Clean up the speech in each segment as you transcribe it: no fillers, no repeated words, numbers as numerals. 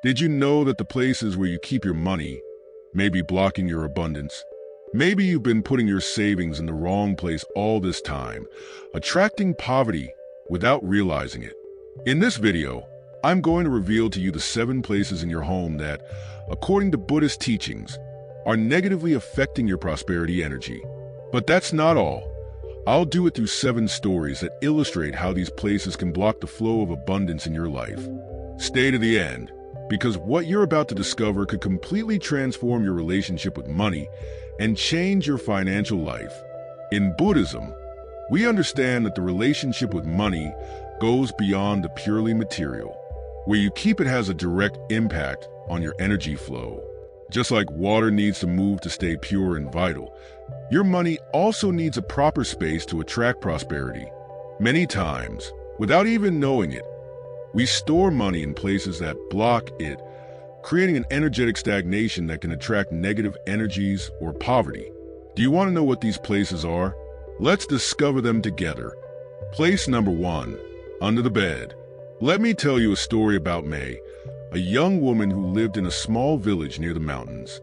Did you know that the places where you keep your money may be blocking your abundance? Maybe you've been putting your savings in the wrong place all this time, attracting poverty without realizing it. In this video, I'm going to reveal to you the 7 places in your home that, according to Buddhist teachings, are negatively affecting your prosperity energy. But that's not all. I'll do it through 7 stories that illustrate how these places can block the flow of abundance in your life. Stay to the end, because what you're about to discover could completely transform your relationship with money and change your financial life. In Buddhism, we understand that the relationship with money goes beyond the purely material. Where you keep it has a direct impact on your energy flow. Just like water needs to move to stay pure and vital, your money also needs a proper space to attract prosperity. Many times, without even knowing it, we store money in places that block it, creating an energetic stagnation that can attract negative energies or poverty. Do you want to know what these places are? Let's discover them together. Place number 1, under the bed. Let me tell you a story about May, a young woman who lived in a small village near the mountains.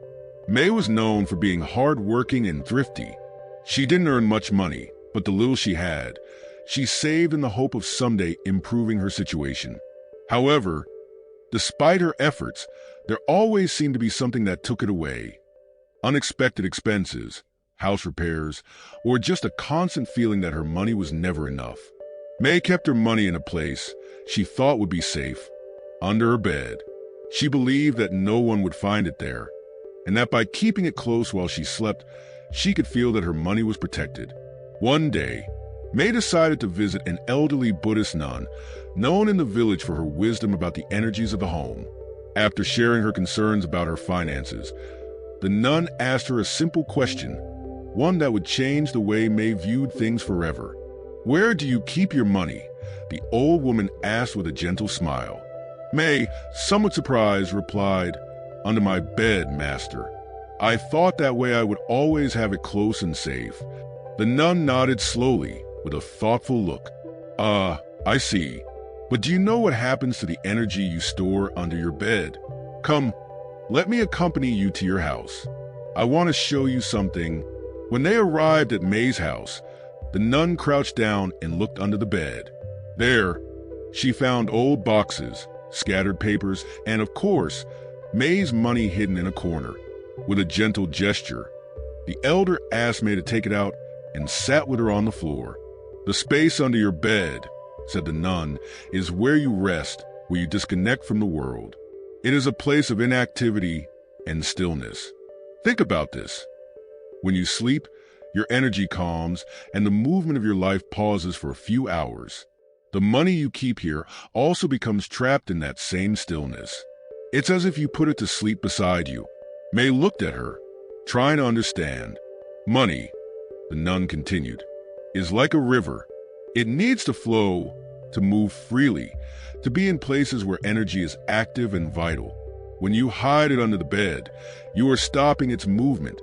May was known for being hardworking and thrifty. She didn't earn much money, but the little she had, she saved in the hope of someday improving her situation. However, despite her efforts, there always seemed to be something that took it away. Unexpected expenses, house repairs, or just a constant feeling that her money was never enough. May kept her money in a place she thought would be safe, under her bed. She believed that no one would find it there, and that by keeping it close while she slept, she could feel that her money was protected. One day, May decided to visit an elderly Buddhist nun known in the village for her wisdom about the energies of the home. After sharing her concerns about her finances, the nun asked her a simple question, one that would change the way May viewed things forever. "Where do you keep your money?" the old woman asked with a gentle smile. May, somewhat surprised, replied, "Under my bed, master. I thought that way I would always have it close and safe." The nun nodded slowly, with a thoughtful look. I see. But do you know what happens to the energy you store under your bed? Come, let me accompany you to your house. I want to show you something." When they arrived at May's house, the nun crouched down and looked under the bed. There, she found old boxes, scattered papers, and of course, May's money hidden in a corner. With a gentle gesture, the elder asked May to take it out and sat with her on the floor. "The space under your bed," said the nun, "is where you rest, where you disconnect from the world. It is a place of inactivity and stillness. Think about this. When you sleep, your energy calms and the movement of your life pauses for a few hours. The money you keep here also becomes trapped in that same stillness. It's as if you put it to sleep beside you." May looked at her, trying to understand. "Money," the nun continued, "is like a river. It needs to flow, to move freely, to be in places where energy is active and vital. When you hide it under the bed, you are stopping its movement,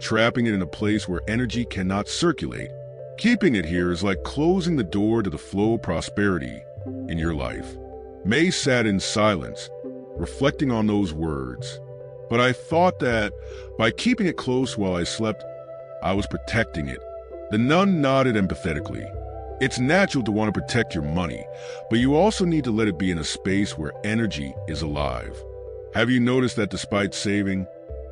trapping it in a place where energy cannot circulate. Keeping it here is like closing the door to the flow of prosperity in your life." May sat in silence, reflecting on those words. "But I thought that by keeping it close while I slept, I was protecting it." The nun nodded empathetically. "It's natural to want to protect your money, but you also need to let it be in a space where energy is alive. Have you noticed that despite saving,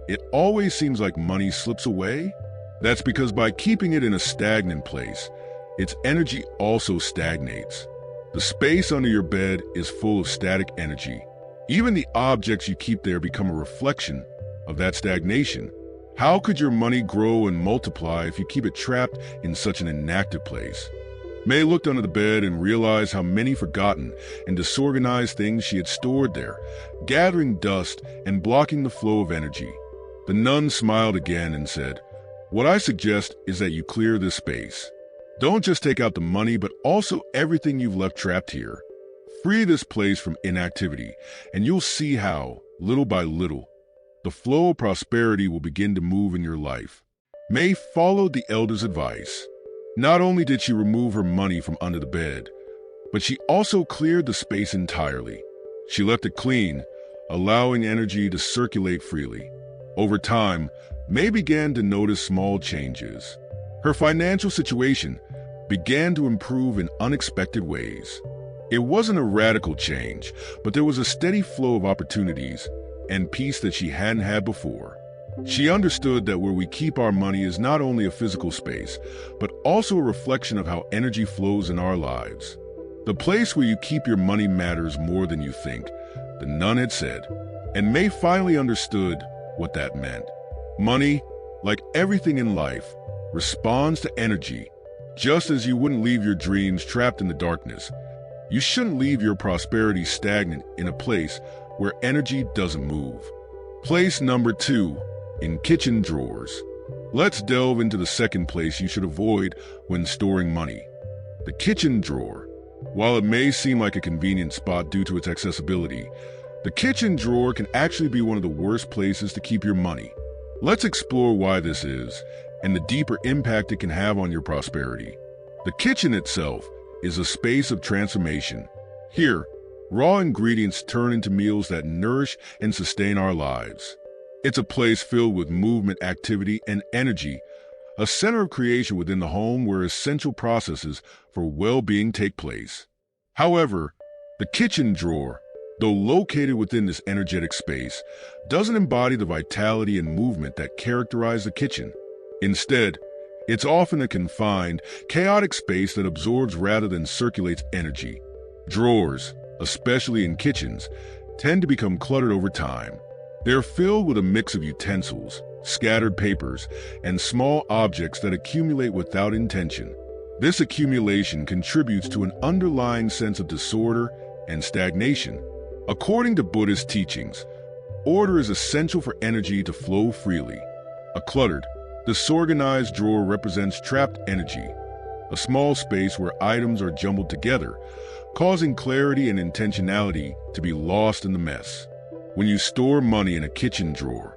it always seems like money slips away? That's because by keeping it in a stagnant place, its energy also stagnates. The space under your bed is full of static energy. Even the objects you keep there become a reflection of that stagnation. How could your money grow and multiply if you keep it trapped in such an inactive place?" May looked under the bed and realized how many forgotten and disorganized things she had stored there, gathering dust and blocking the flow of energy. The nun smiled again and said, "What I suggest is that you clear this space. Don't just take out the money, but also everything you've left trapped here. Free this place from inactivity, and you'll see how, little by little, the flow of prosperity will begin to move in your life." May followed the elder's advice. Not only did she remove her money from under the bed, but she also cleared the space entirely. She left it clean, allowing energy to circulate freely. Over time, May began to notice small changes. Her financial situation began to improve in unexpected ways. It wasn't a radical change, but there was a steady flow of opportunities and peace that she hadn't had before. She understood that where we keep our money is not only a physical space, but also a reflection of how energy flows in our lives. The place where you keep your money matters more than you think, the nun had said, and May finally understood what that meant. Money, like everything in life, responds to energy. Just as you wouldn't leave your dreams trapped in the darkness, you shouldn't leave your prosperity stagnant in a place where energy doesn't move. Place number 2, in kitchen drawers. Let's delve into the second place you should avoid when storing money, the kitchen drawer. While it may seem like a convenient spot due to its accessibility, the kitchen drawer can actually be one of the worst places to keep your money. Let's explore why this is and the deeper impact it can have on your prosperity. The kitchen itself is a space of transformation. Here, raw ingredients turn into meals that nourish and sustain our lives. It's a place filled with movement, activity, and energy, a center of creation within the home where essential processes for well-being take place. However, the kitchen drawer, though located within this energetic space, doesn't embody the vitality and movement that characterize the kitchen. Instead, it's often a confined, chaotic space that absorbs rather than circulates energy. Drawers, especially in kitchens, tend to become cluttered over time. They're filled with a mix of utensils, scattered papers, and small objects that accumulate without intention. This accumulation contributes to an underlying sense of disorder and stagnation. According to Buddhist teachings, order is essential for energy to flow freely. A cluttered, disorganized drawer represents trapped energy, a small space where items are jumbled together, causing clarity and intentionality to be lost in the mess. When you store money in a kitchen drawer,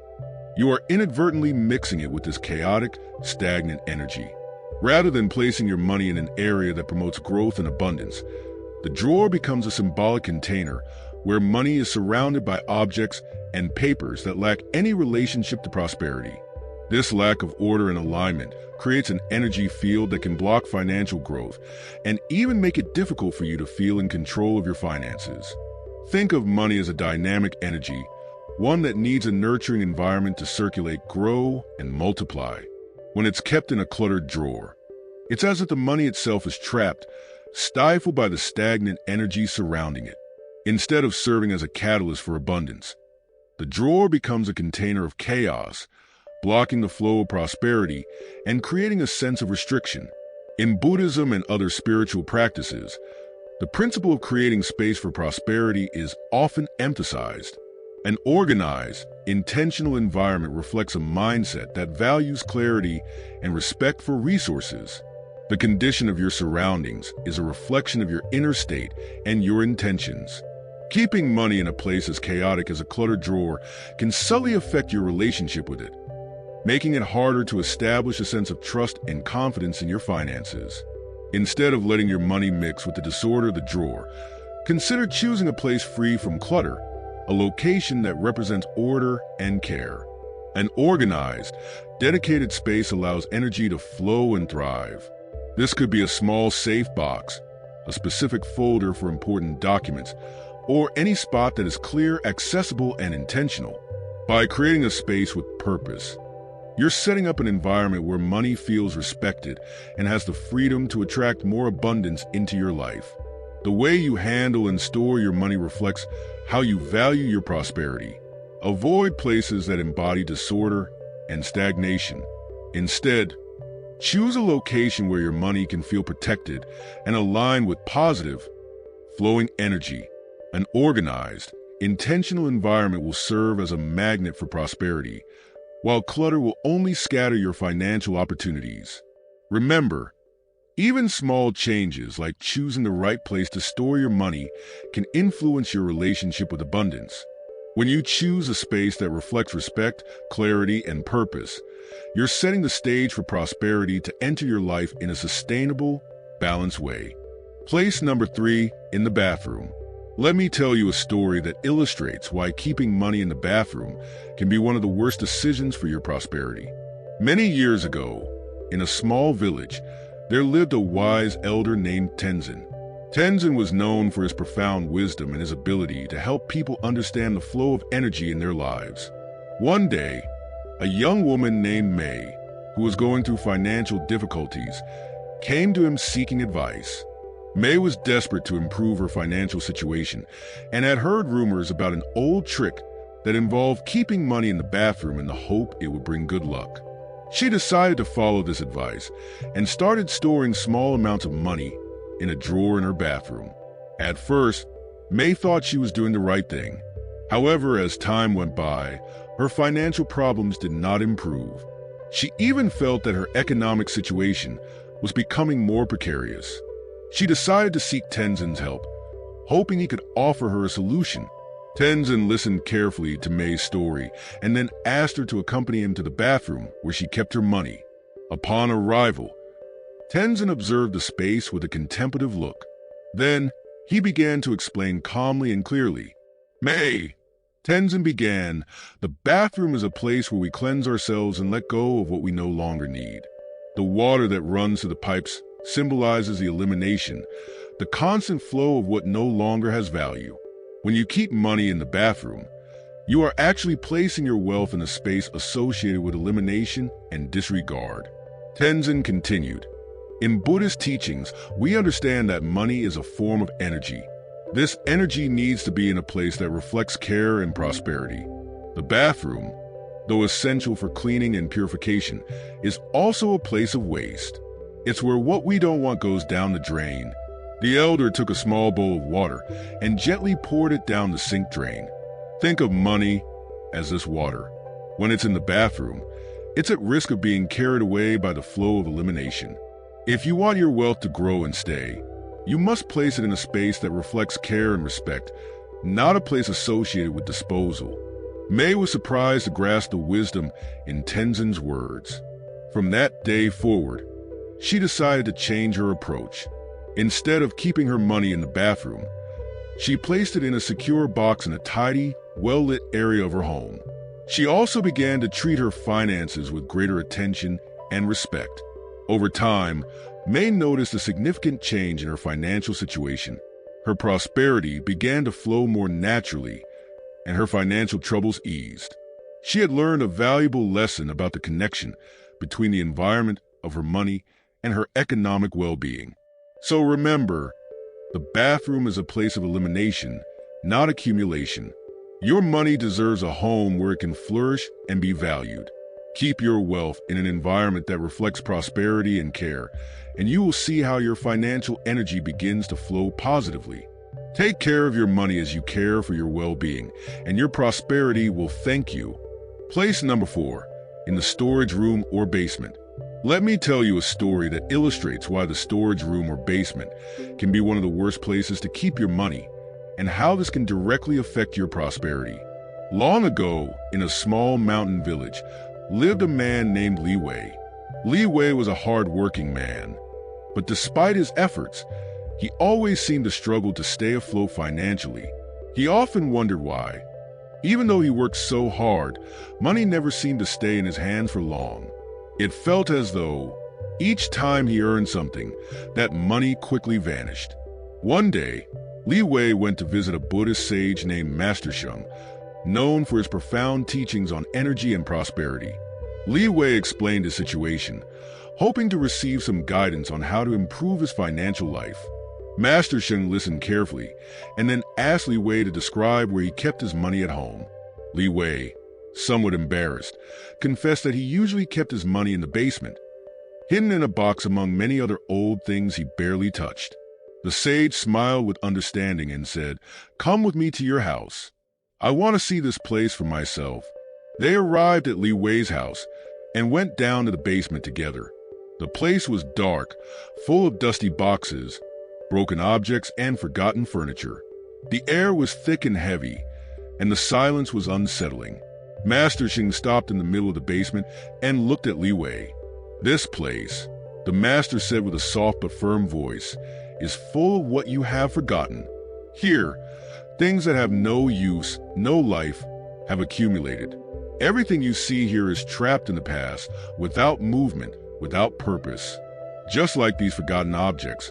you are inadvertently mixing it with this chaotic, stagnant energy. Rather than placing your money in an area that promotes growth and abundance, the drawer becomes a symbolic container where money is surrounded by objects and papers that lack any relationship to prosperity. This lack of order and alignment creates an energy field that can block financial growth and even make it difficult for you to feel in control of your finances. Think of money as a dynamic energy, one that needs a nurturing environment to circulate, grow, and multiply. When it's kept in a cluttered drawer, it's as if the money itself is trapped, stifled by the stagnant energy surrounding it. Instead of serving as a catalyst for abundance, the drawer becomes a container of chaos, blocking the flow of prosperity and creating a sense of restriction. In Buddhism and other spiritual practices, the principle of creating space for prosperity is often emphasized. An organized, intentional environment reflects a mindset that values clarity and respect for resources. The condition of your surroundings is a reflection of your inner state and your intentions. Keeping money in a place as chaotic as a cluttered drawer can subtly affect your relationship with it, making it harder to establish a sense of trust and confidence in your finances. Instead of letting your money mix with the disorder of the drawer, consider choosing a place free from clutter, a location that represents order and care. An organized, dedicated space allows energy to flow and thrive. This could be a small safe box, a specific folder for important documents, or any spot that is clear, accessible, and intentional. By creating a space with purpose, you're setting up an environment where money feels respected and has the freedom to attract more abundance into your life. The way you handle and store your money reflects how you value your prosperity. Avoid places that embody disorder and stagnation. Instead, choose a location where your money can feel protected and aligned with positive, flowing energy. An organized, intentional environment will serve as a magnet for prosperity, while clutter will only scatter your financial opportunities. Remember, even small changes like choosing the right place to store your money can influence your relationship with abundance. When you choose a space that reflects respect, clarity, and purpose, you're setting the stage for prosperity to enter your life in a sustainable, balanced way. Place number 3, in the bathroom. Let me tell you a story that illustrates why keeping money in the bathroom can be one of the worst decisions for your prosperity. Many years ago, in a small village, there lived a wise elder named Tenzin. Tenzin was known for his profound wisdom and his ability to help people understand the flow of energy in their lives. One day, a young woman named Mei, who was going through financial difficulties, came to him seeking advice. Mei was desperate to improve her financial situation and had heard rumors about an old trick that involved keeping money in the bathroom in the hope it would bring good luck. She decided to follow this advice and started storing small amounts of money in a drawer in her bathroom. At first, Mei thought she was doing the right thing. However, as time went by, her financial problems did not improve. She even felt that her economic situation was becoming more precarious. She decided to seek Tenzin's help, hoping he could offer her a solution. Tenzin listened carefully to Mei's story and then asked her to accompany him to the bathroom where she kept her money. Upon arrival, Tenzin observed the space with a contemplative look. Then, he began to explain calmly and clearly. "Mei," Tenzin began, "the bathroom is a place where we cleanse ourselves and let go of what we no longer need. The water that runs through the pipes symbolizes the elimination, the constant flow of what no longer has value. When you keep money in the bathroom, you are actually placing your wealth in a space associated with elimination and disregard." Tenzin continued, "In Buddhist teachings, we understand that money is a form of energy. This energy needs to be in a place that reflects care and prosperity. The bathroom, though essential for cleaning and purification, is also a place of waste. It's where what we don't want goes down the drain." The elder took a small bowl of water and gently poured it down the sink drain. Think of money as this water. When it's in the bathroom, it's at risk of being carried away by the flow of elimination. If you want your wealth to grow and stay, you must place it in a space that reflects care and respect, not a place associated with disposal. Mei was surprised to grasp the wisdom in Tenzin's words. From that day forward, she decided to change her approach. Instead of keeping her money in the bathroom, she placed it in a secure box in a tidy, well-lit area of her home. She also began to treat her finances with greater attention and respect. Over time, Mei noticed a significant change in her financial situation. Her prosperity began to flow more naturally, and her financial troubles eased. She had learned a valuable lesson about the connection between the environment of her money and her economic well-being. So remember, the bathroom is a place of elimination, not accumulation. Your money deserves a home where it can flourish and be valued. Keep your wealth in an environment that reflects prosperity and care, and you will see how your financial energy begins to flow positively. Take care of your money as you care for your well-being, and your prosperity will thank you. Place number 4, in the storage room or basement. Let me tell you a story that illustrates why the storage room or basement can be one of the worst places to keep your money and how this can directly affect your prosperity. Long ago, in a small mountain village, lived a man named Li Wei. Li Wei was a hard-working man, but despite his efforts, he always seemed to struggle to stay afloat financially. He often wondered why. Even though he worked so hard, money never seemed to stay in his hands for long. It felt as though, each time he earned something, that money quickly vanished. One day, Li Wei went to visit a Buddhist sage named Master Sheng, known for his profound teachings on energy and prosperity. Li Wei explained his situation, hoping to receive some guidance on how to improve his financial life. Master Sheng listened carefully and then asked Li Wei to describe where he kept his money at home. Li Wei, somewhat embarrassed, confessed that he usually kept his money in the basement, hidden in a box among many other old things he barely touched. The sage smiled with understanding and said, "Come with me to your house. I want to see this place for myself." They arrived at Li Wei's house and went down to the basement together. The place was dark, full of dusty boxes, broken objects, and forgotten furniture. The air was thick and heavy, and the silence was unsettling. Master Sheng stopped in the middle of the basement and looked at Li Wei. "This place," the master said with a soft but firm voice, "is full of what you have forgotten. Here, Things that have no use, no life, have accumulated. Everything you see here is trapped in the past, without movement, without purpose. Just like these forgotten objects,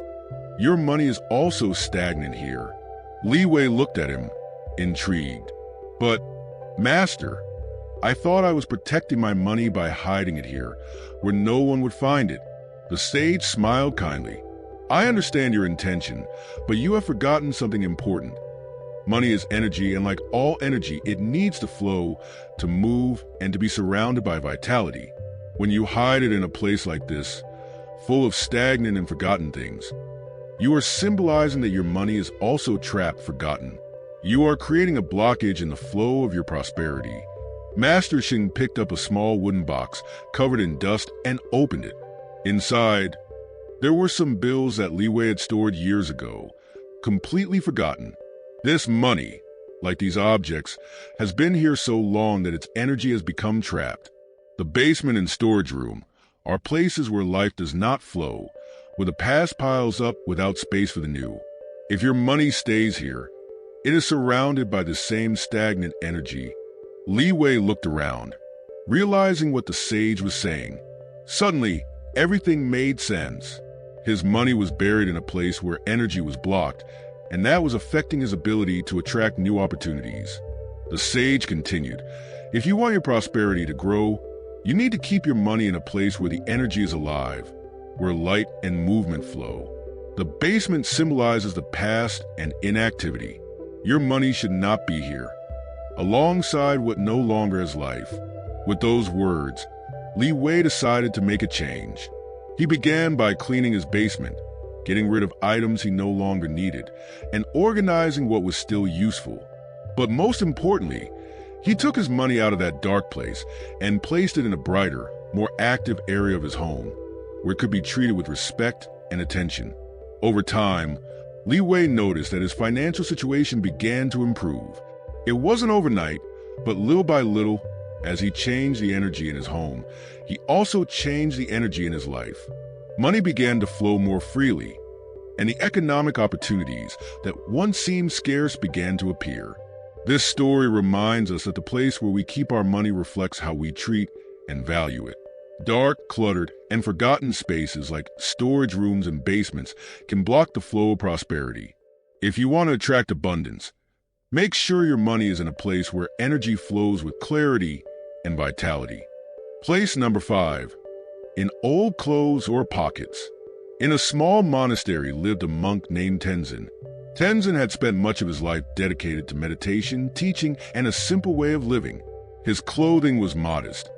your money is also stagnant here. Li Wei looked at him, intrigued. But, Master, I thought I was protecting my money by hiding it here, where no one would find it. The sage smiled kindly. I understand your intention, but you have forgotten something important. Money is energy, and like all energy, it needs to flow, to move, and to be surrounded by vitality. When you hide it in a place like this, full of stagnant and forgotten things, you are symbolizing that your money is also trapped, forgotten. You are creating a blockage in the flow of your prosperity. Master Xing picked up a small wooden box covered in dust and opened it. Inside, there were some bills that Li Wei had stored years ago, completely forgotten. This money, like these objects, has been here so long that its energy has become trapped. The basement and storage room are places where life does not flow, where the past piles up without space for the new. If your money stays here, it is surrounded by the same stagnant energy. Li Wei looked around, realizing what the sage was saying. Suddenly, everything made sense. His money was buried in a place where energy was blocked, and that was affecting his ability to attract new opportunities. The sage continued, if you want your prosperity to grow, you need to keep your money in a place where the energy is alive, where light and movement flow. The basement symbolizes the past and inactivity. Your money should not be here, alongside what no longer has life. With those words, Li Wei decided to make a change. He began by cleaning his basement, getting rid of items he no longer needed, and organizing what was still useful. But most importantly, he took his money out of that dark place and placed it in a brighter, more active area of his home, where it could be treated with respect and attention. Over time, Li Wei noticed that his financial situation began to improve. It wasn't overnight, but little by little, as he changed the energy in his home, he also changed the energy in his life. Money began to flow more freely, and the economic opportunities that once seemed scarce began to appear. This story reminds us that the place where we keep our money reflects how we treat and value it. Dark, cluttered, and forgotten spaces like storage rooms and basements can block the flow of prosperity. If you want to attract abundance, make sure your money is in a place where energy flows with clarity and vitality. Place number 5. In old clothes or pockets. In a small monastery lived a monk named Tenzin. Tenzin had spent much of his life dedicated to meditation, teaching, and a simple way of living. His clothing was modest,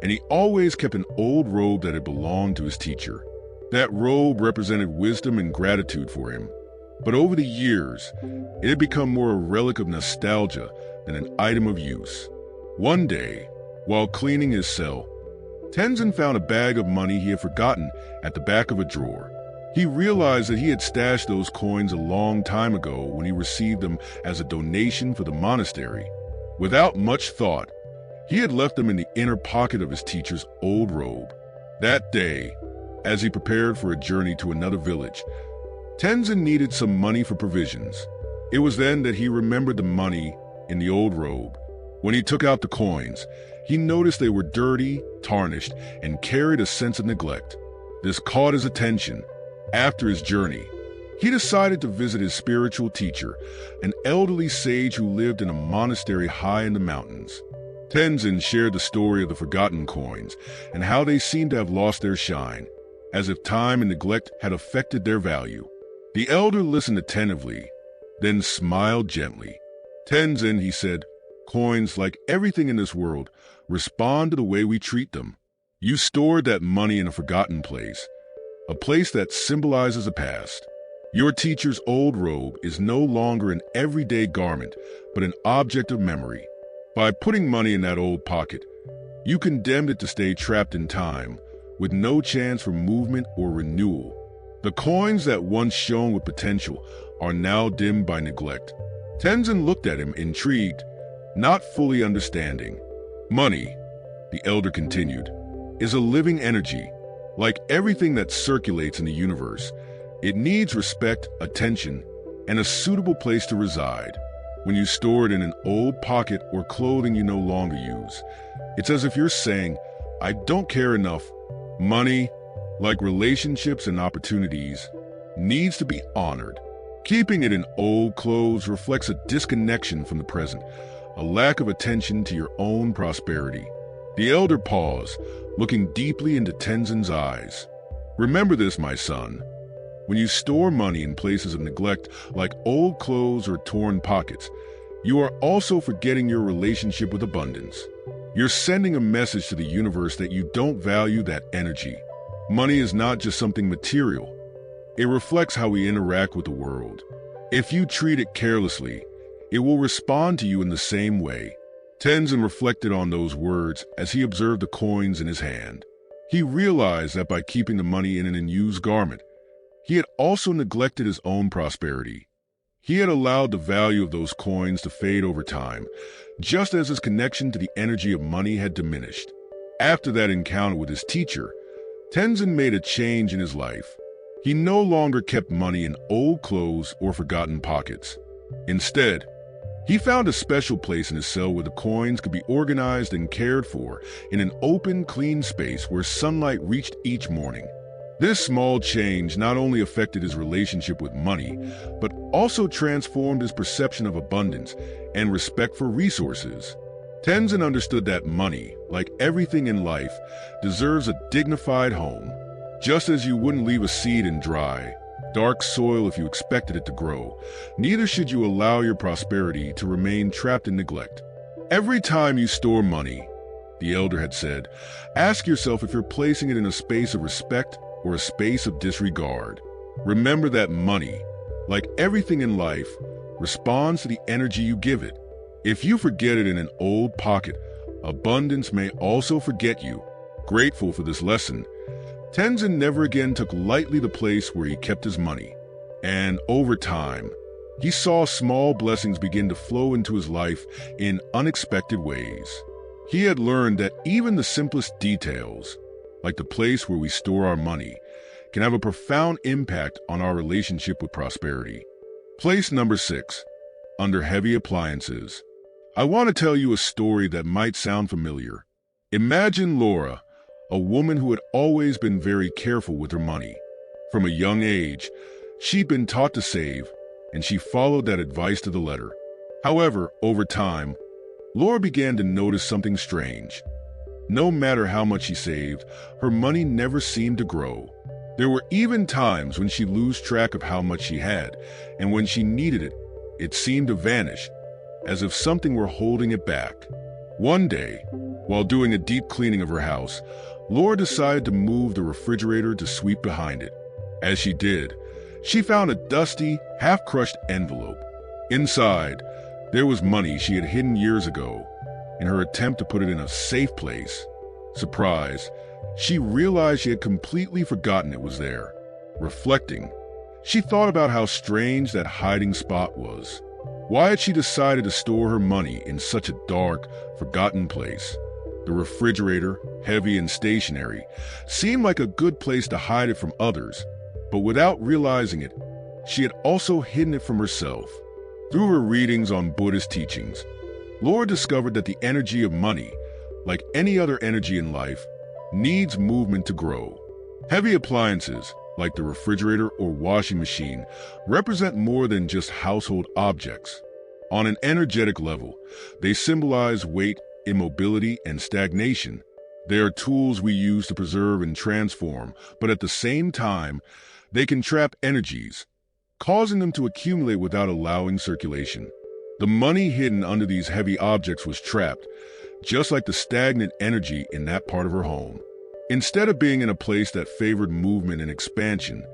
and he always kept an old robe that had belonged to his teacher. That robe represented wisdom and gratitude for him. But over the years, it had become more a relic of nostalgia than an item of use. One day, while cleaning his cell, Tenzin found a bag of money he had forgotten at the back of a drawer. He realized that he had stashed those coins a long time ago when he received them as a donation for the monastery. Without much thought, he had left them in the inner pocket of his teacher's old robe. That day, as he prepared for a journey to another village, Tenzin needed some money for provisions. It was then that he remembered the money in the old robe. When he took out the coins, he noticed they were dirty, tarnished, and carried a sense of neglect. This caught his attention. After his journey, he decided to visit his spiritual teacher, an elderly sage who lived in a monastery high in the mountains. Tenzin shared the story of the forgotten coins and how they seemed to have lost their shine, as if time and neglect had affected their value. The elder listened attentively, then smiled gently. Tenzin, he said, coins, like everything in this world, respond to the way we treat them. You stored that money in a forgotten place, a place that symbolizes the past. Your teacher's old robe is no longer an everyday garment, but an object of memory. By putting money in that old pocket, you condemned it to stay trapped in time, with no chance for movement or renewal. The coins that once shone with potential are now dimmed by neglect. Tenzin looked at him, intrigued, not fully understanding. Money, the elder continued, is a living energy. Like everything that circulates in the universe, it needs respect, attention, and a suitable place to reside. When you store it in an old pocket or clothing you no longer use, it's as if you're saying, I don't care enough. Money, like relationships and opportunities, needs to be honored. Keeping it in old clothes reflects a disconnection from the present, a lack of attention to your own prosperity. The elder paused, looking deeply into Tenzin's eyes. Remember this, my son. When you store money in places of neglect, like old clothes or torn pockets, you are also forgetting your relationship with abundance. You're sending a message to the universe that you don't value that energy. Money is not just something material. It reflects how we interact with the world. If you treat it carelessly, it will respond to you in the same way. Tenzin reflected on those words as he observed the coins in his hand. He realized that by keeping the money in an unused garment, he had also neglected his own prosperity. He had allowed the value of those coins to fade over time, just as his connection to the energy of money had diminished. After that encounter with his teacher, Tenzin made a change in his life. He no longer kept money in old clothes or forgotten pockets. Instead, he found a special place in his cell where the coins could be organized and cared for in an open, clean space where sunlight reached each morning. This small change not only affected his relationship with money, but also transformed his perception of abundance and respect for resources. Tenzin understood that money, like everything in life, deserves a dignified home. Just as you wouldn't leave a seed in dry, dark soil if you expected it to grow, neither should you allow your prosperity to remain trapped in neglect. Every time you store money, the elder had said, ask yourself if you're placing it in a space of respect or a space of disregard. Remember that money, like everything in life, responds to the energy you give it. If you forget it in an old pocket, abundance may also forget you. Grateful for this lesson, Tenzin never again took lightly the place where he kept his money. And over time, he saw small blessings begin to flow into his life in unexpected ways. He had learned that even the simplest details, like the place where we store our money, can have a profound impact on our relationship with prosperity. Place number 6, under heavy appliances. I want to tell you a story that might sound familiar. Imagine Laura, a woman who had always been very careful with her money. From a young age, she'd been taught to save, and she followed that advice to the letter. However, over time, Laura began to notice something strange. No matter how much she saved, her money never seemed to grow. There were even times when she'd lose track of how much she had, and when she needed it, it seemed to vanish, as if something were holding it back. One day, while doing a deep cleaning of her house, Laura decided to move the refrigerator to sweep behind it. As she did, she found a dusty, half-crushed envelope. Inside, there was money she had hidden years ago. In her attempt to put it in a safe place, surprised, she realized she had completely forgotten it was there. Reflecting, she thought about how strange that hiding spot was. Why had she decided to store her money in such a dark, forgotten place? The refrigerator, heavy and stationary, seemed like a good place to hide it from others, but without realizing it, she had also hidden it from herself. Through her readings on Buddhist teachings, Laura discovered that the energy of money, like any other energy in life, needs movement to grow. Heavy appliances, like the refrigerator or washing machine, represent more than just household objects. On an energetic level, they symbolize weight, immobility, and stagnation. They are tools we use to preserve and transform, but at the same time, they can trap energies, causing them to accumulate without allowing circulation. The money hidden under these heavy objects was trapped, just like the stagnant energy in that part of her home. Instead of being in a place that favored movement and expansion,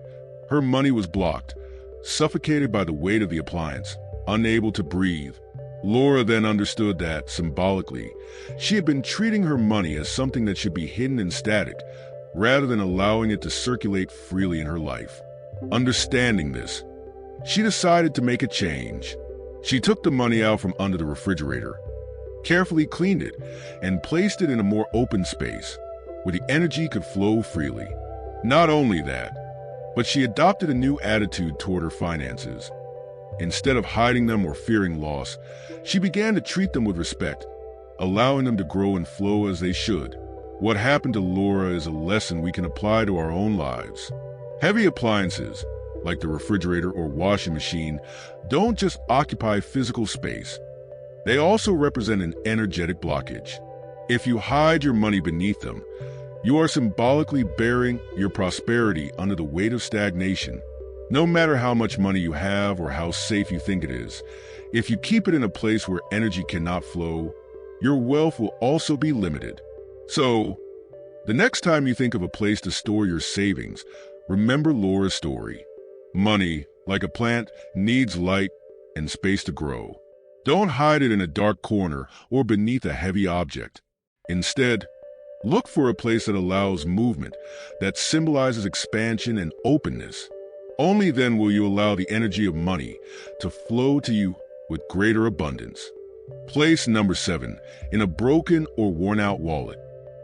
her money was blocked, suffocated by the weight of the appliance, unable to breathe. Laura then understood that, symbolically, she had been treating her money as something that should be hidden and static, rather than allowing it to circulate freely in her life. Understanding this, she decided to make a change. She took the money out from under the refrigerator, carefully cleaned it, and placed it in a more open space, where the energy could flow freely. Not only that, but she adopted a new attitude toward her finances. Instead of hiding them or fearing loss, she began to treat them with respect, allowing them to grow and flow as they should. What happened to Laura is a lesson we can apply to our own lives. Heavy appliances, like the refrigerator or washing machine, don't just occupy physical space. They also represent an energetic blockage. If you hide your money beneath them, you are symbolically burying your prosperity under the weight of stagnation. No matter how much money you have or how safe you think it is, if you keep it in a place where energy cannot flow, your wealth will also be limited. So, the next time you think of a place to store your savings, remember Laura's story. Money, like a plant, needs light and space to grow. Don't hide it in a dark corner or beneath a heavy object. Instead, look for a place that allows movement, that symbolizes expansion and openness. Only then will you allow the energy of money to flow to you with greater abundance. Place number 7, in a broken or worn-out wallet.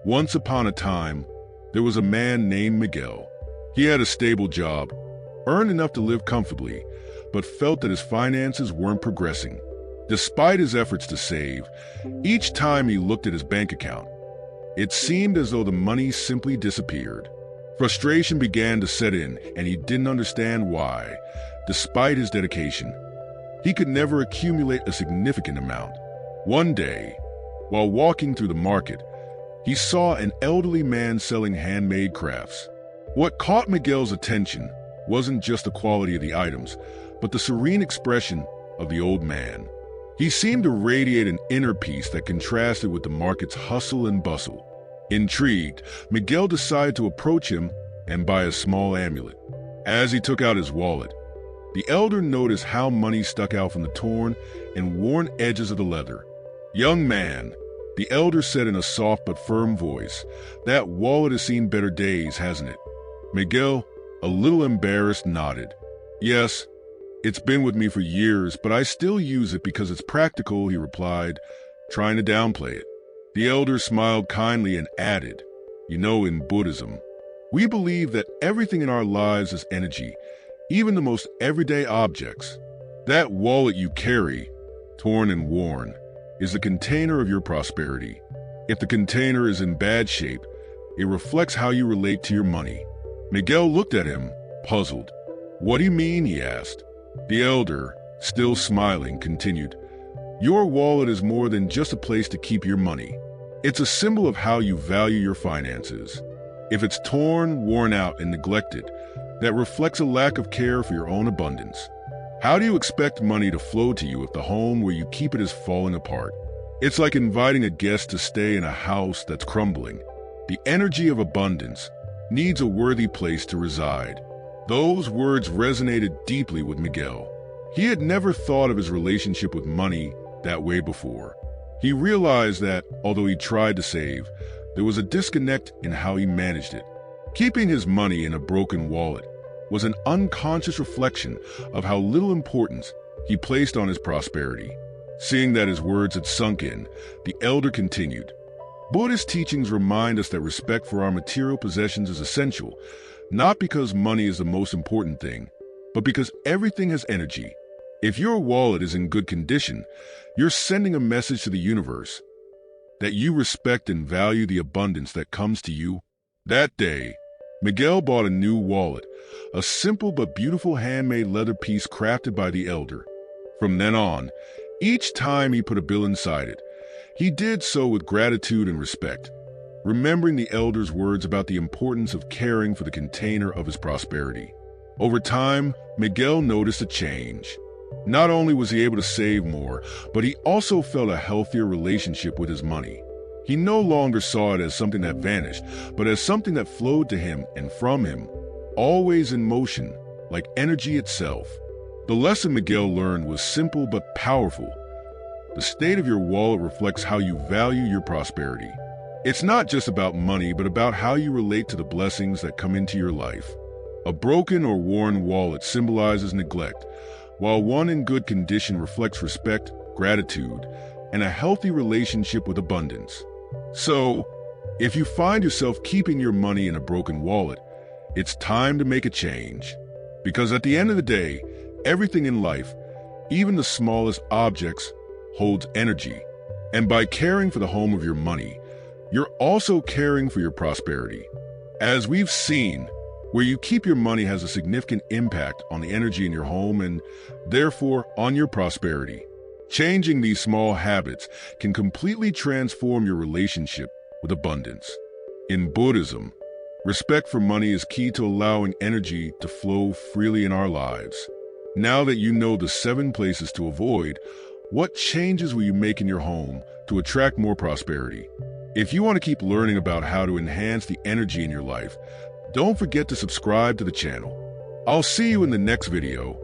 Once upon a time, there was a man named Miguel. He had a stable job, earned enough to live comfortably, but felt that his finances weren't progressing. Despite his efforts to save, each time he looked at his bank account, it seemed as though the money simply disappeared. Frustration began to set in, and he didn't understand why. Despite his dedication, he could never accumulate a significant amount. One day, while walking through the market, he saw an elderly man selling handmade crafts. What caught Miguel's attention wasn't just the quality of the items, but the serene expression of the old man. He seemed to radiate an inner peace that contrasted with the market's hustle and bustle. Intrigued, Miguel decided to approach him and buy a small amulet. As he took out his wallet, the elder noticed how money stuck out from the torn and worn edges of the leather. "Young man," the elder said in a soft but firm voice, "that wallet has seen better days, hasn't it?" Miguel, a little embarrassed, nodded. "Yes, it's been with me for years, but I still use it because it's practical," he replied, trying to downplay it. The elder smiled kindly and added, "You know, in Buddhism, we believe that everything in our lives is energy, even the most everyday objects. That wallet you carry, torn and worn, is the container of your prosperity. If the container is in bad shape, it reflects how you relate to your money." Miguel looked at him, puzzled. "What do you mean?" he asked. The elder, still smiling, continued, "Your wallet is more than just a place to keep your money. It's a symbol of how you value your finances. If it's torn, worn out, and neglected, that reflects a lack of care for your own abundance. How do you expect money to flow to you if the home where you keep it is falling apart? It's like inviting a guest to stay in a house that's crumbling. The energy of abundance needs a worthy place to reside." Those words resonated deeply with Miguel. He had never thought of his relationship with money that way before. He realized that, although he tried to save, there was a disconnect in how he managed it. Keeping his money in a broken wallet was an unconscious reflection of how little importance he placed on his prosperity. Seeing that his words had sunk in, the elder continued, "Buddhist teachings remind us that respect for our material possessions is essential, not because money is the most important thing, but because everything has energy. If your wallet is in good condition, you're sending a message to the universe that you respect and value the abundance that comes to you." That day, Miguel bought a new wallet, a simple but beautiful handmade leather piece crafted by the elder. From then on, each time he put a bill inside it, he did so with gratitude and respect, remembering the elder's words about the importance of caring for the container of his prosperity. Over time, Miguel noticed a change. Not only was he able to save more, but he also felt a healthier relationship with his money. He no longer saw it as something that vanished, but as something that flowed to him and from him, always in motion, like energy itself. The lesson Miguel learned was simple but powerful. The state of your wallet reflects how you value your prosperity. It's not just about money, but about how you relate to the blessings that come into your life. A broken or worn wallet symbolizes neglect, while one in good condition reflects respect, gratitude, and a healthy relationship with abundance. So, if you find yourself keeping your money in a broken wallet, it's time to make a change. Because at the end of the day, everything in life, Even the smallest objects holds energy. And by caring for the home of your money, you're also caring for your prosperity. As we've seen, where you keep your money has a significant impact on the energy in your home and, therefore, on your prosperity. Changing these small habits can completely transform your relationship with abundance. In Buddhism, respect for money is key to allowing energy to flow freely in our lives. Now that you know the 7 places to avoid, what changes will you make in your home to attract more prosperity? If you want to keep learning about how to enhance the energy in your life, don't forget to subscribe to the channel. I'll see you in the next video.